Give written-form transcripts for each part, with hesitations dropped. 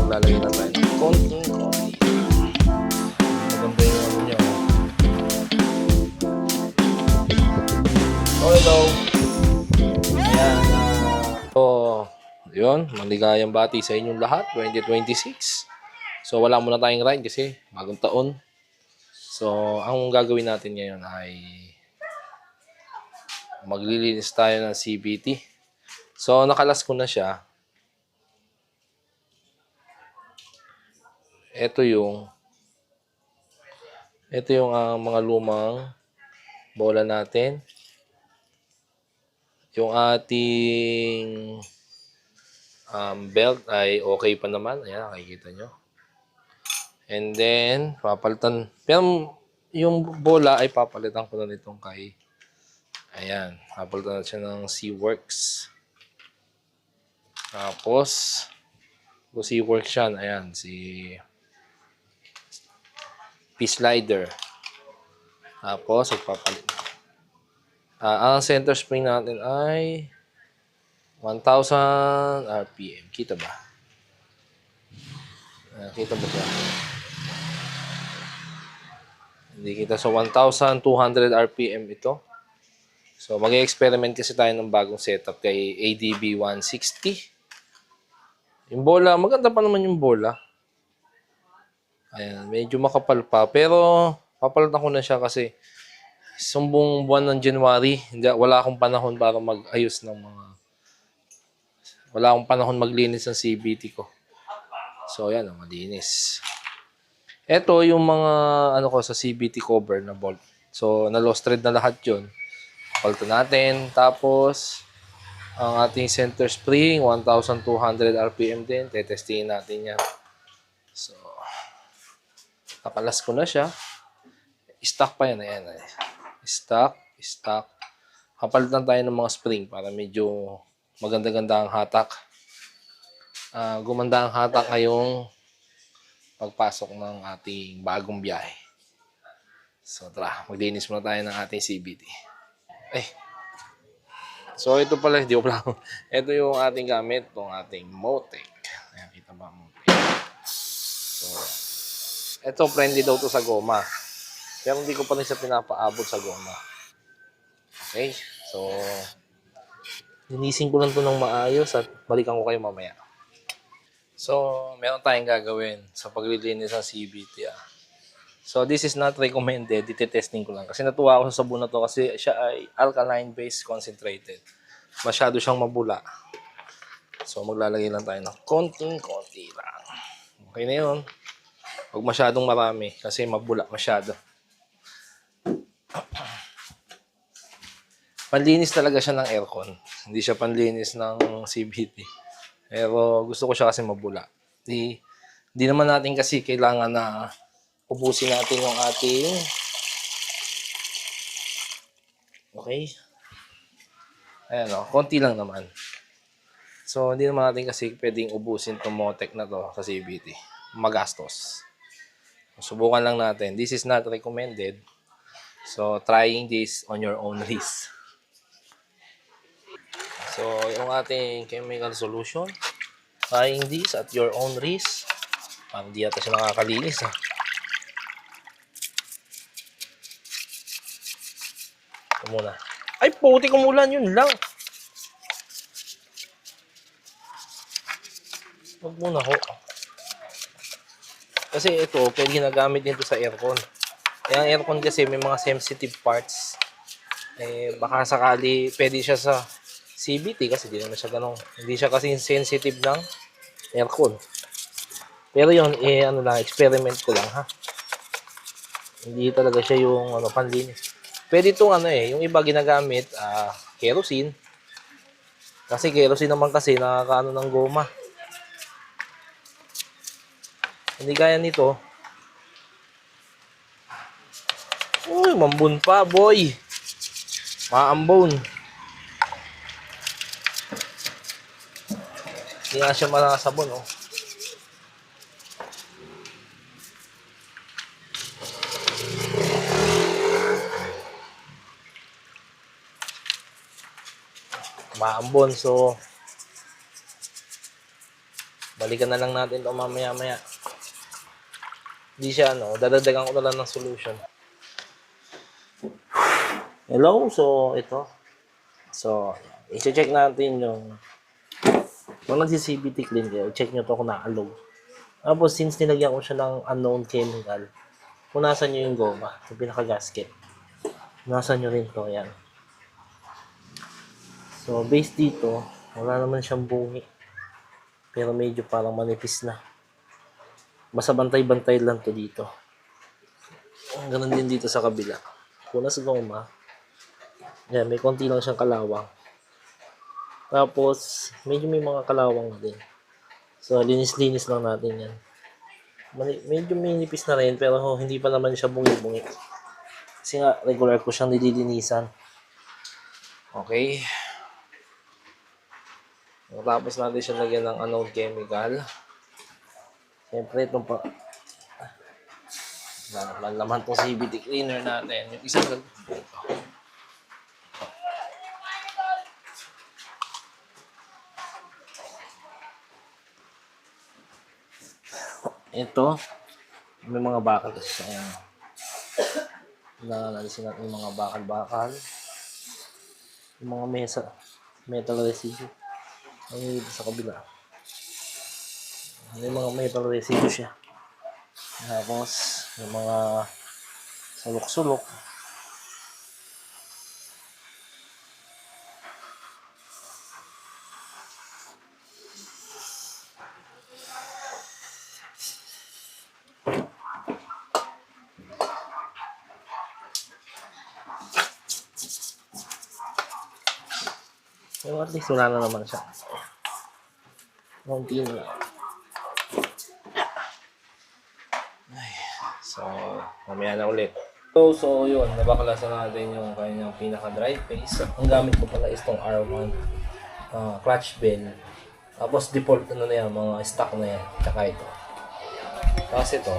maglalagay na tayo ng konting-konti. Maganda yung ano niya. Oh, hello. Ayan. So, yun. Maligayang bati sa inyong lahat. 2026. So, wala muna tayong ride kasi bagong taon. So, ang gagawin natin ngayon ay maglilinis tayo ng CVT. So, nakalas ko na siya. Ito yung mga lumang bola natin. Yung ating belt ay okay pa naman. Ayan, nakikita nyo. And then, papalitan. Pero yung bola ay papalitan ko na nitong kay. Ayan, papalitan na siya ng SeaWorks. Tapos, kung SeaWorks yan, ayan, P-Slider. Tapos, magpapalit. Ang center spring natin ay 1,000 RPM. Kita ba? Kita ba siya? Hindi kita. So, 1,200 RPM ito. So, mag-experiment kasi tayo ng bagong setup kay ADB 160. Yung bola, maganda pa naman yung bola. Ayan, medyo makapal pa. Pero, papalitan ko na siya kasi sumbong buwan ng January, wala akong panahon para mag-ayos ng mga... Wala akong panahon maglinis ng CVT ko. So, ayan, malinis. Ito yung mga ano ko sa CVT cover na bolt. So, na-lost thread na lahat yun. Palitan natin. Tapos, ang ating center spring, 1,200 RPM din. Tetestingin natin yan. So, nakalas ko na siya. Stock pa yan. Ayan. Stock. Kapalitan tayo ng mga spring para medyo maganda-ganda ang hatak. Gumanda ang hatak ngayong pagpasok ng ating bagong biyahe. So, tara. Maglinis muna tayo ng ating CVT. So, ito pala, hindi ko pala. Ito yung ating gamit, itong ating Motec. Ayan, kita ba Motec? So, ito, friendly daw to sa goma. Pero hindi ko pa rin siya pinapaabot sa goma. Okay? So, linisin ko lang to ng maayos at balikan ko kayo mamaya. So, meron tayong gagawin sa paglilinis ng CVT. So, this is not recommended. Iti-testing ko lang. Kasi natuwa ako sa sabon na to kasi siya ay alkaline-based concentrated. Masyado siyang mabula. So, maglalagay lang tayo ng konting-konti lang. Okay na yun. Huwag masyadong marami kasi mabula masyado. Panlinis talaga siya ng aircon. Hindi siya panlinis ng CVT. Pero gusto ko siya kasi mabula. Di naman natin kasi kailangan na ubusin natin yung ating... Okay. Ayan o, konti lang naman. So, hindi naman natin kasi pwedeng ubusin itong Motec na to sa CVT. Magastos. Subukan lang natin. This is not recommended. So, trying this on your own risk. So, yung ating chemical solution, trying this at your own risk. Parang di yata siya nakakalinis ha. Ito muna. Ay, puti kumulan, yun lang. Huwag muna ho. Kasi ito, pwede ginagamit dito sa aircon. Yung aircon kasi may mga sensitive parts. Baka sakali pwede siya sa CVT kasi di naman siya ganun. Hindi siya kasi sensitive ng aircon. Pero yun, ano lang, experiment ko lang ha. Hindi talaga siya yung panlinis. Pwede itong yung iba ginagamit, kerosene. Kasi kerosene naman kasi nakakaano ng goma. Hindi kaya nito. Uy, mambun pa, boy. Maambon. Hindi nga siya manasabon, oh. Maambon, so Balikan na lang natin ito mamaya-maya. Hindi siya, dadagdagan ko na lang ng solution. Hello, so ito. So, i-check natin yung kung nagsi-CVT clean kayo, check nyo to kung na-allow. Tapos, since nilagyan ko siya ng unknown chemical, punasan nyo yung goma, yung pinaka-gasket. Punasan nyo rin to, yan. So, base dito, wala naman siyang bungi. Pero medyo parang manipis na. Basta bantay-bantay lang to dito. Ganun din dito sa kabila. Punas goma. Yan, may konti lang siyang kalawang. Tapos, medyo may mga kalawang din. So, linis-linis lang natin yan. Medyo may nipis na rin, pero hindi pa naman siya bungi-bungi. Kasi nga, regular ko siyang nililinisan. Okay. Tapos natin siya lagyan ng unknown chemical. Siyempre, itong pa... Laman itong CVT cleaner natin. Yung isang ito, may mga bakal kasi siya. Nalalisin natin yung mga bakal-bakal. Yung mga metal residue. Ang dito sa kabila. May mga metal residue siya. Tapos, yung mga sulok-sulok. Pero at least wala na naman siya. Konti na lang. So, mamaya na ulit. So yun, nabaklasan natin yung kanyang pinaka-dry face. Ang gamit ko pala is itong R1 clutch bell. Tapos default na yan, mga stock na yan. Tsaka ito. Tapos ito,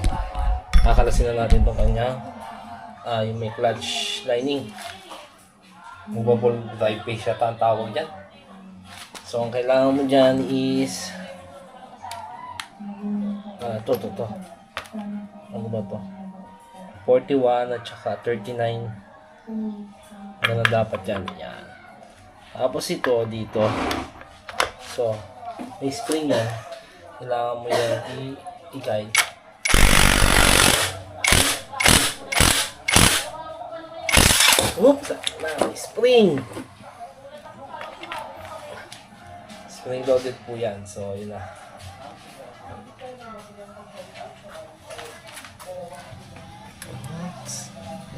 kakalasin na natin itong kanyang yung may clutch lining. Movable dry face siya ang tawag dyan. So, ang kailangan mo dyan is ito. Ano ba to? 41 at saka 39. Ano na dapat dyan? Yan. Tapos ito, dito. So, may spring yan. Kailangan mo yan i-guide. Oops! May spring! Spring loaded po yan. So, yun na.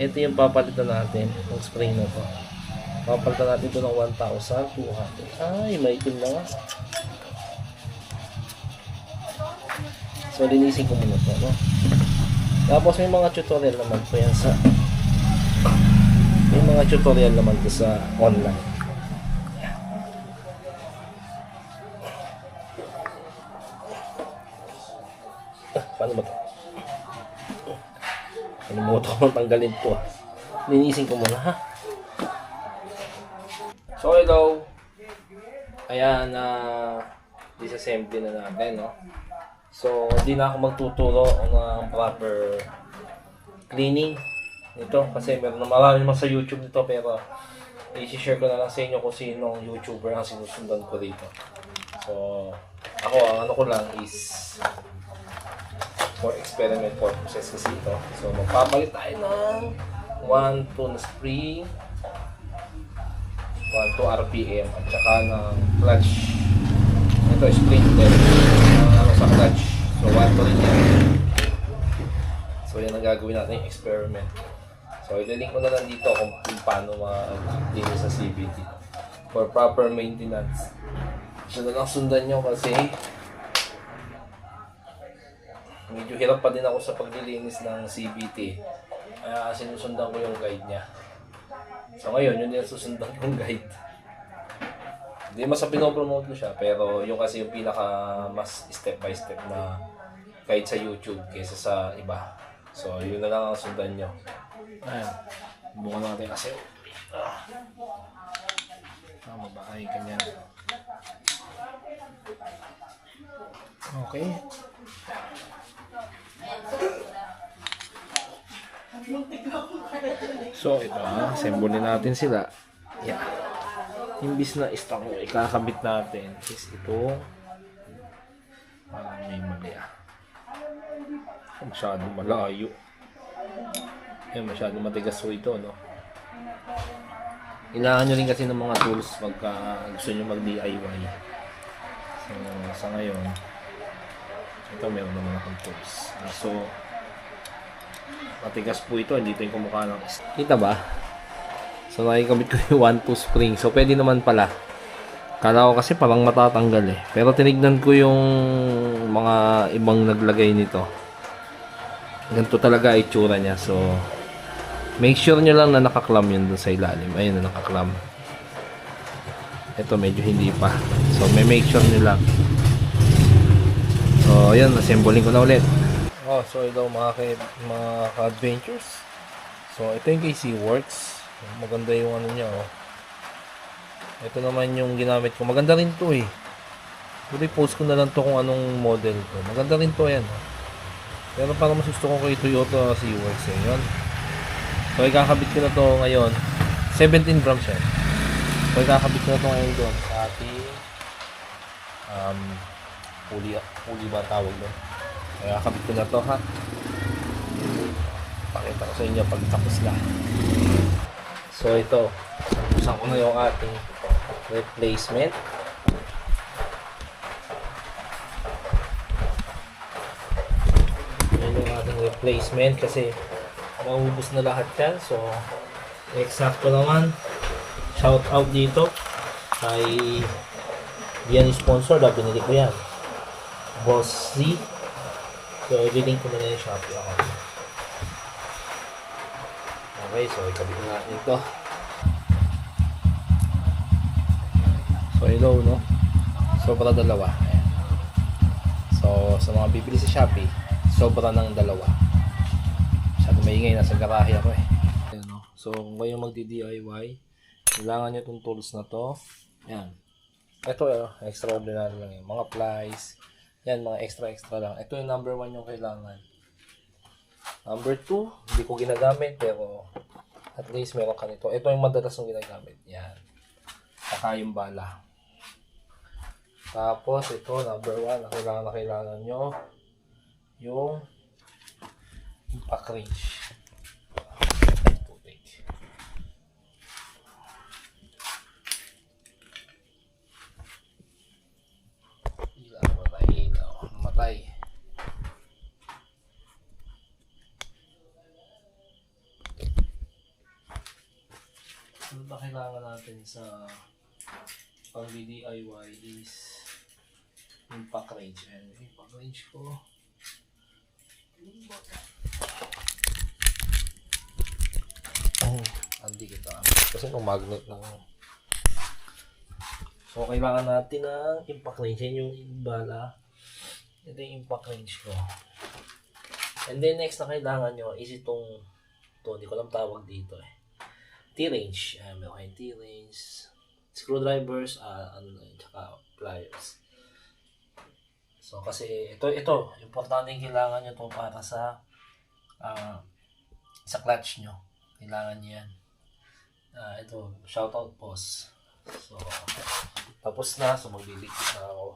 Ito yung papalitan natin, yung spring na to. Papalitan natin ito ng 1,200. Ay, maitim na nga. So, linisin ko muna ito, no? Tapos, may mga tutorial naman po yan sa... May mga tutorial naman po sa online. Paano ba ito? Kalimutan ko tanggalin to. Linisin ko muna, ha? So, hello. Ayan, disassembly na natin, no? So, hindi na ako magtuturo ng proper cleaning nito. Kasi meron na marami naman sa YouTube nito. Pero, i-share ko na lang sa inyo kung sinong YouTuber ang sinusundan ko dito. So, ako, ang ano ko lang is for experiment purposes kasi ito. So, magpapalit tayo ng 1-2 na spring, 1-2 RPM, at saka ng clutch. Ito, spring din. Sa clutch. So, 1-2 rin yan. So, yan ang gagawin natin yung experiment. So, ililink ko na lang dito kung paano mag-clean sa CVT. For proper maintenance. So, na lang sundan nyo kasi medyo hirap pa din ako sa paglilinis ng CVT. Kaya sinusundan ko yung guide niya. So ngayon, yun yung susundan kong guide. Hindi mas sa pinopromote ko siya, pero yung kasi yung pinaka mas step by step na guide sa YouTube kaysa sa iba. So yun na lang ang sundan nyo. Ayan. Bukan natin kasi. Tama ba? Ay, ganyan. Okay. So, ito assemble natin sila. Yeah. Imbis na stock mo, ikakabit natin is ito. May mali masyadong malayo. Masyadong matigas po ito, no? Kailangan nyo rin kasi ng mga tools pagka gusto nyo mag-DIY. So, sa ngayon, ito meron naman akong tools. So, matigas po ito, hindi ito yung kumukha ng... Kita ba? So, nakikabit ko yung 1-2 spring. So, pwede naman pala. Kala ko kasi parang matatanggal eh. Pero tinignan ko yung mga ibang naglagay nito. Ganito talaga itsura niya. So, make sure nyo lang na nakaklam yun dun sa ilalim. Ayun na nakaklam. Ito medyo hindi pa. So, may make sure nyo lang. So, ayan. Assembling ko na ulit. So ito mga ka-adventures. So, ito yung KC Works. Maganda yung ano niya, oh. Ito naman yung ginamit ko. Maganda rin to eh. Pwede post ko na lang to kung anong model to. Maganda rin to yan. Pero parang mas gusto ko kay Toyota C-Works eh. Yun. So ikakabit ko na to ngayon. 17 grams yan. So ikakabit ko na to ngayon doon sa ating pulley ba tawag doon. So ikakabit ko na to ha. Pakita ko sa inyo pag tapos na. So ito. Usan ko na yung ating replacement. Yan yung ating replacement kasi maubos na lahat yan. So, exact ko naman. Shout out dito kay yan sponsor na binili ko yan. Boss Z. So, i-link ko na yung Shopee account. Okay, so ikabit na natin ito. So, hello, no? Sobra dalawa. Ayan. So, sa mga bibili sa Shopee, sobra ng dalawa. Masyado maingay, nasa garahe ako eh. Ayan, no? So, kung kayo magdi-DIY, kailangan nyo itong tools na to. Ayan. Ito, extraordinary lang yan. Mga plies. Yan, mga extra lang. Ito yung number 1 yung kailangan. Number 2, hindi ko ginagamit, pero at least meron ka nito. Ito yung madalas yung ginagamit. Yan. Saka yung bala. Tapos, ito, number 1, na kailangan nyo yung impact wrench. Matay. Ano ba kailangan natin sa pang-DIY is impact wrench. Ayan, impact wrench ko. Hindi kita. Kasi no magnet lang. So, kailangan natin ng impact wrench. Yan yung bala. Ito yung impact wrench ko. And then next na kailangan nyo is itong hindi ko lang tawag dito eh. T-wrench. Meron kayong T-wrench. Screwdrivers, tsaka pliers. So, kasi ito, importante yung kailangan nyo ito para sa clutch nyo. Kailangan nyo yan. Ito, shoutout boss. So, tapos na. So, maglilikit na ako.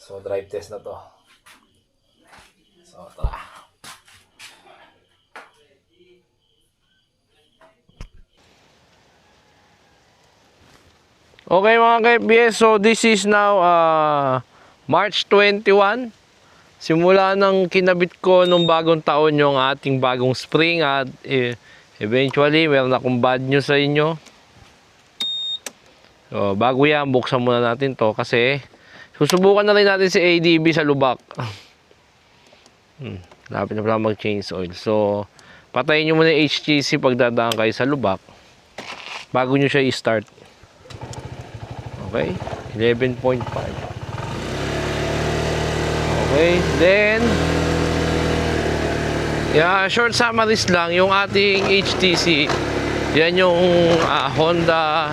So, drive test na to. So, tara. Okay mga ka-FBS, so this is now March 21. Simula nang kinabit ko nung bagong taon yung ating bagong spring at eventually meron akong bad news sa inyo. So, bago yan, buksan muna natin to kasi susubukan na rin natin si ADB sa lubak. Lapit na pala mag-change oil. So, patayin nyo muna yung HTC pag dadaan kayo sa lubak bago nyo siya i-start. Okay, 11.5. Okay, then short summaries lang yung ating HTC. Yan yung Honda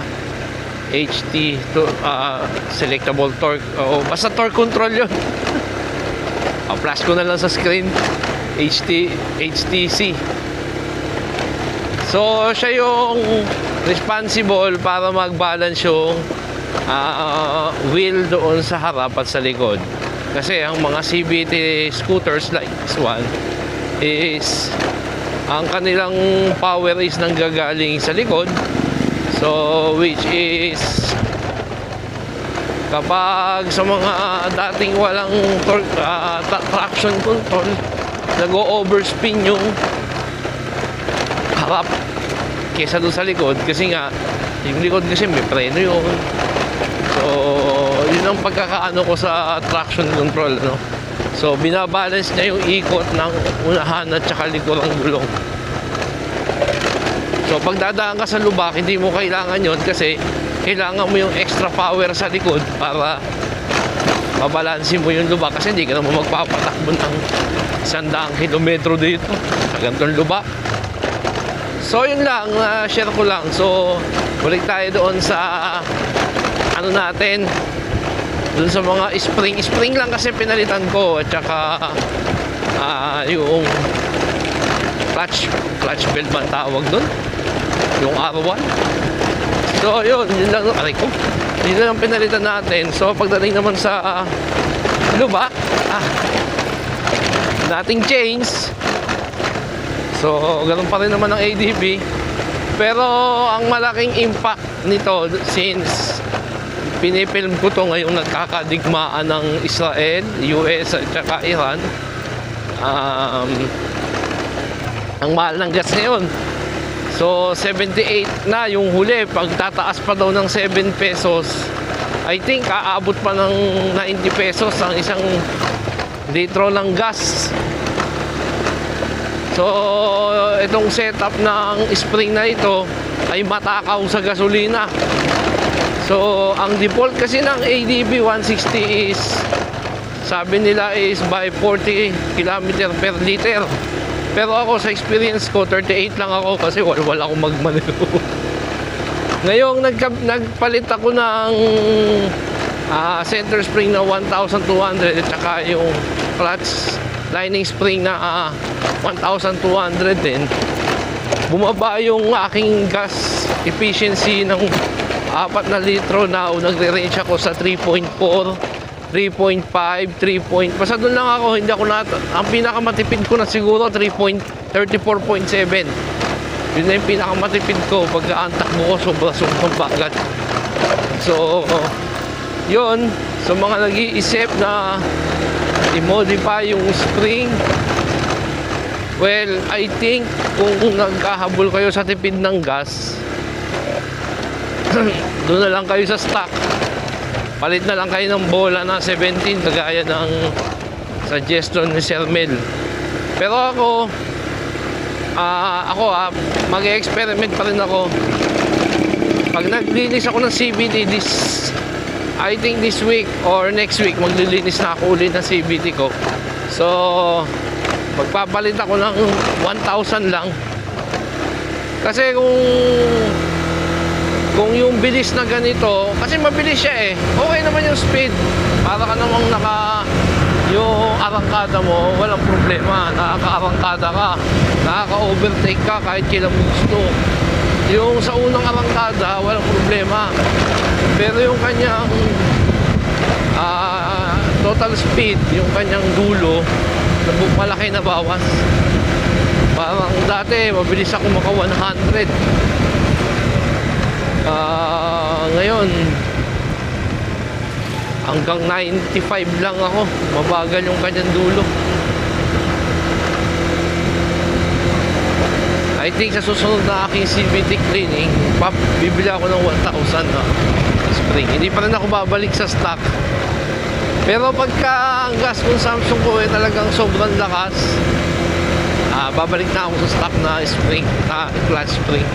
HT to selectable torque. O basta torque control yun. Flash ko na lang sa screen. HTC. So siya yung responsible para mag-balance yung wheel doon sa harap at sa likod. Kasi ang mga CVT scooters like this one is ang kanilang power is nanggagaling sa likod. So which is kapag sa mga dating walang torque, traction control, nag-overspin yung harap kesa doon sa likod, kasi nga yung likod kasi may preno yun. So yun ang pagkakaano ko sa traction control, no? So binabalance niya yung ikot ng unahan at saka likod ng gulong. So pag dadaan ka sa lubak, hindi mo kailangan yun kasi kailangan mo yung extra power sa likod para mabalansin mo yung lubak, kasi hindi ka naman magpapatakbo ng 100 kilometro dito sa ganitong lubak. So yun lang, share ko lang. So balik tayo doon sa ano natin, doon sa mga spring lang kasi pinalitan ko, at saka yung clutch belt man tawag doon, yung R1. So yun lang, aray ko, yun lang pinalitan natin. So pagdating naman sa lubak, nating change. So ganun pa rin naman ang ADB, pero ang malaking impact nito, since pinipilm ko to ngayong nagkakadigmaan ng Israel, US at saka Iran, ang mahal ng gas ngayon. So 78 na yung huli, pagtataas pa daw ng 7 pesos, I think aabot pa ng 90 pesos ang isang litro ng gas. So itong setup ng spring na ito ay matakaw sa gasolina. So ang default kasi ng ADB 160 is, sabi nila is by 40 km per liter. Pero ako sa experience ko, 38 lang ako kasi wala akong magmaneho. Ngayong nagpalit ako ng center spring na 1,200 at saka yung clutch lining spring na 1,200 din, bumaba yung aking gas efficiency ng 4 na litro. Now nagre-range ako sa 3.4, 3.5, 3. Basta doon lang ako, hindi ako ang pinakamatipid ko na siguro 34.7. Yun na yung pinakamatipid ko pagka ang takbo ko sobrang bagat. So yun, sa mga nag-iisip na i-modify yung spring, well, I think kung nagkahabol kayo sa tipid ng gas, doon na lang kayo sa stock. Palit na lang kayo ng bola na 17 kagaya ng suggestion ni Sir Mel. Pero ako mag-experiment pa rin ako. Pag naglinis ako ng CVT, I think this week or next week, maglilinis na ako ulit ng CVT ko. So magpapalit ako ng 1,000 lang. Kasi kung yung bilis na ganito, kasi mabilis siya okay naman yung speed, para ka namang yung arangkada mo, walang problema, nakaka-arangkada ka, nakaka-overtake ka kahit kailan mo gusto. Yung sa unang arangkada, walang problema. Pero yung kanyang total speed, yung kanyang dulo, malaki na bawas. Parang dati mabilis ako maka 100, ngayon hanggang 95 lang ako, mabagal yung kanyang dulo. I think sa susunod na aking CVT cleaning, bibili ako ng 1,000 na spring. Hindi pa rin ako babalik sa stock. Pero pagka ang gas consumption ko talagang sobrang lakas, babalik na ako sa stock na spring, clutch spring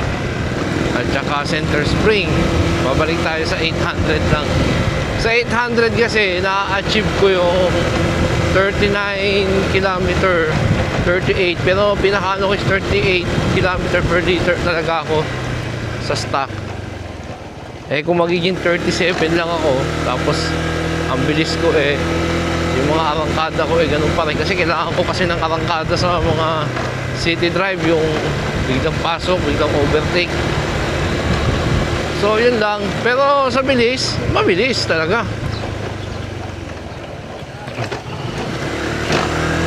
at saka center spring. Babalik tayo sa 800 lang. Sa 800 kasi na-achieve ko yung 39 km, 38, pero pinakaano ko is 38 km per liter talaga ako sa stock. Eh kung magiging 37 lang ako, tapos ang bilis ko yung mga arangkada ko ganun pa rin. Kasi kailangan ko kasi ng arangkada sa mga city drive, yung biglang pasok, biglang overtake. So yun lang. Pero sa bilis, mabilis talaga.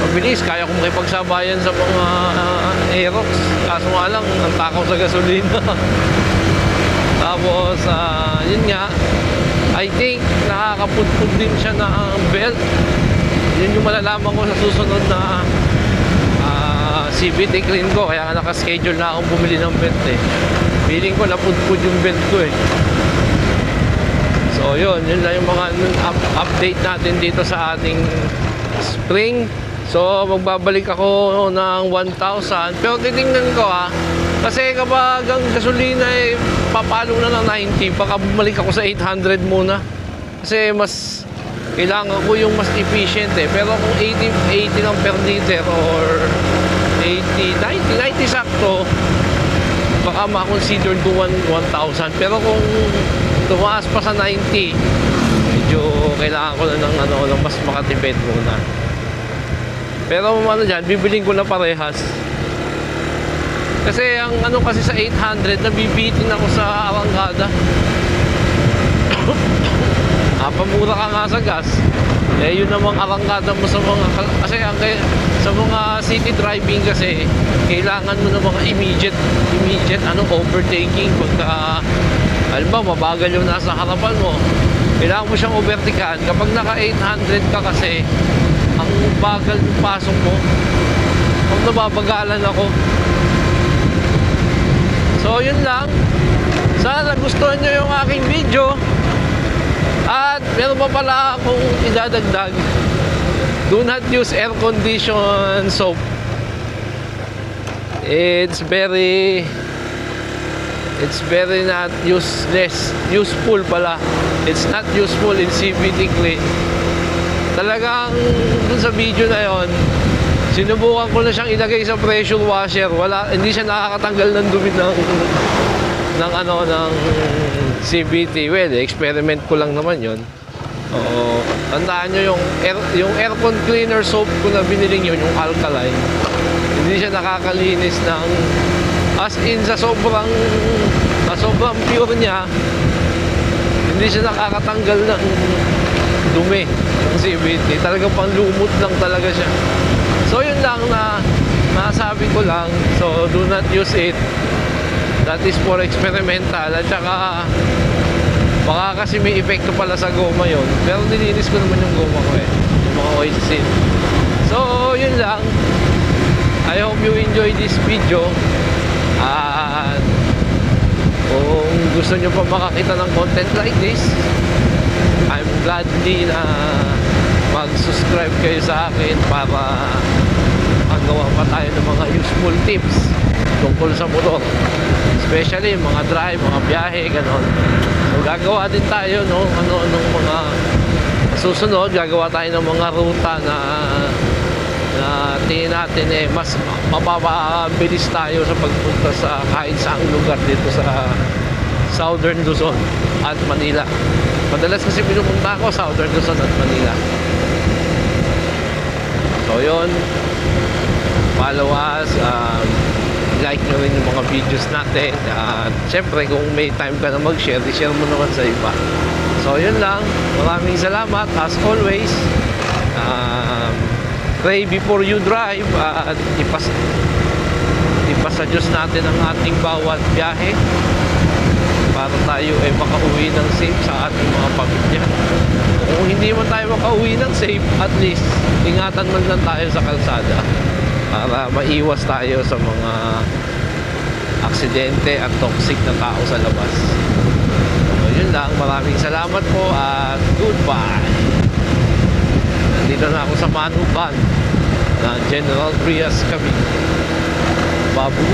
Mabilis, kaya ko makipagsabayan sa mga Aerox. Kaso nga lang, ang takaw sa gasolina. Tapos, yun nga, I think nakakapudpud din siya ng belt. Yun yung malalaman ko sa susunod na CVT clean ko. Kaya nga nakaschedule na akong bumili ng belt Feeling ko napudpud yung belt ko So yun lang yung mga update natin dito sa ating spring. So magbabalik ako ng 1,000. Pero titingnan ko kasi kapag ang gasolina papalo na ng 90, baka bumalik ako sa 800 muna. Kasi mas kailangan ko yung mas efficient Pero kung 80 lang per liter or 90 sakto, baka ma-consider to 1,000. Pero kung tumaas pa sa 90, medyo kailangan ko na ng mas makatipid muna. Pero dyan, bibiling ko na parehas. Kasi ang kasi sa 800, nabibitin ako sa arangkada. Pamura ka nga sa gas. Yun namang arangkada mo sa mga... Kasi sa mga city driving kasi, kailangan mo ng mga immediate overtaking. Pagka, mabagal yung nasa harapan mo, kailangan mo siyang overtakean. Kapag naka 800 ka kasi, ang bagal ng pasok mo, kung nababagalan ako. So yun lang. Sana gustuhan nyo yung aking video. At meron pa pala akong idadagdag. Do not use air condition soap. It's very not useful pala. It's not useful in CVT clean. Talagang dun sa video na yon, sinubukan ko na siyang ilagay sa pressure washer. Hindi siya nakakatanggal ng dumi ng CVT. Well, experiment ko lang naman yon. Tandaan nyo yung aircon cleaner soap ko na biniling yun, yung alkaline. Hindi siya nakakalinis ng as in sa sobrang pure niya. Hindi siya nakakatanggal ng dumi ng CVT. Talagang panlumot lang talaga siya. So yun lang na nasabi ko lang. So do not use it. That is for experimental. At saka baka kasi may epekto pala sa goma yun. Pero nilinis ko naman yung goma ko yung mga oil seal. So yun lang. I hope you enjoy this video. At kung gusto nyo pa makakita ng content like this, I'm gladly na mag-subscribe kayo sa akin para magawa pa tayo ng mga useful tips tungkol sa motor, especially mga drive, mga biyahe, ganon. So gagawa din tayo ng mga susunod, gagawa tayo ng mga ruta na tingin natin mas mapapabilis tayo sa pagpunta sa kahit saang lugar dito sa Southern Luzon at Manila. Madalas kasi pinupunta ako Southern Luzon at Manila. So yun, follow us, like nyo rin yung mga videos natin, at syempre kung may time ka na mag-share, i-share mo naman sa iba. So yun lang, maraming salamat as always. Pray before you drive, at ipasa Diyos natin ang ating bawat biyahe para tayo makauwi ng safe sa ating mga pamilya. Kung hindi man tayo makauwi ng safe, at least ingatan man lang tayo sa kalsada para maiwas tayo sa mga aksidente at toxic na tao sa labas. So yun lang, maraming salamat po at goodbye. Nandito na ako sa Manuban ng General Trias Cavite. Babu!